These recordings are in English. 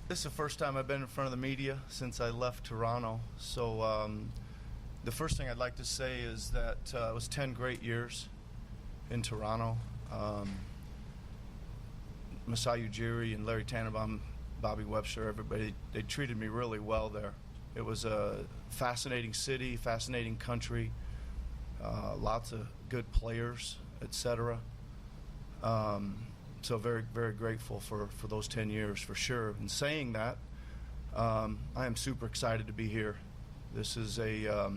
This is the first time I've been in front of the media since I left Toronto. So the first thing I'd like to say is that it was 10 great years in Toronto. Masai Ujiri and Larry Tannenbaum, Bobby Webster, everybody, they treated me really well there. It was a fascinating city, fascinating country, lots of good players, etc. So very, very grateful for those 10 years for sure. In saying that, I am super excited to be here. This is a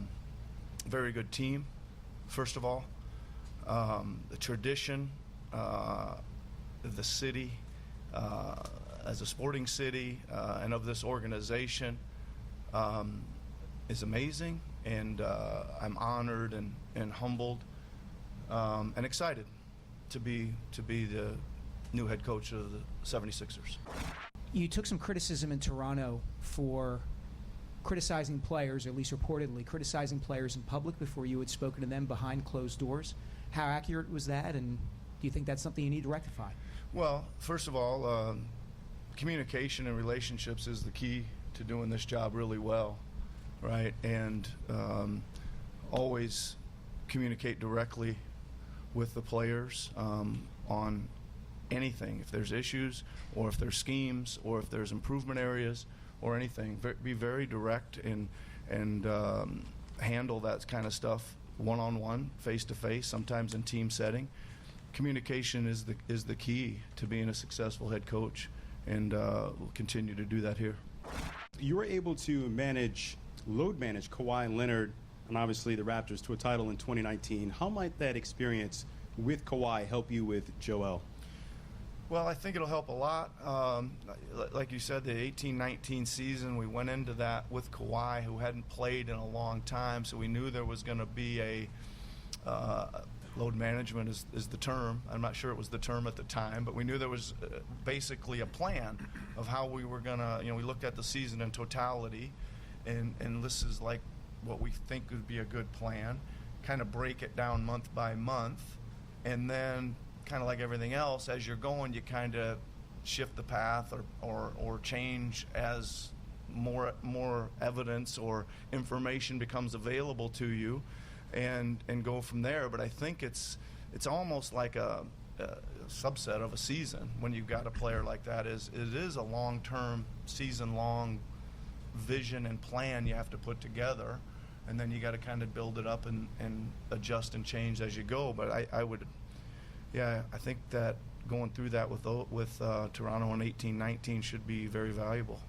very good team, first of all. The tradition, the city, as a sporting city, and of this organization is amazing, and I'm honored and humbled and excited to be the new head coach of the 76ers. You took some criticism in Toronto for criticizing players, or at least reportedly criticizing players in public before you had spoken to them behind closed doors. How accurate was that, and do you think that's something you need to rectify? Well, first of all, communication and relationships is the key to doing this job really well, right? And always communicate directly with the players on anything. If there's issues, or if there's schemes, or if there's improvement areas, or anything, be very direct and handle that kind of stuff one-on-one, face-to-face, sometimes in team setting. Communication is the key to being a successful head coach, and we'll continue to do that here. You were able to load manage Kawhi and Leonard, and obviously the Raptors, to a title in 2019. How might that experience with Kawhi help you with Joel? Well, I think it'll help a lot. Like you said, the 18-19 season, we went into that with Kawhi, who hadn't played in a long time, so we knew there was going to be a load management is the term. I'm not sure it was the term at the time, but we knew there was basically a plan of how we were going to, we looked at the season in totality, and this is like what we think would be a good plan, kind of break it down month by month, and then kind of like everything else, as you're going, you kind of shift the path or change as more evidence or information becomes available to you, and go from there. But I think it's almost like a subset of a season when you've got a player like that. It is a long-term, season-long vision and plan you have to put together, and then you got to kind of build it up and adjust and change as you go. But I think that going through that with Toronto in 18-19 should be very valuable.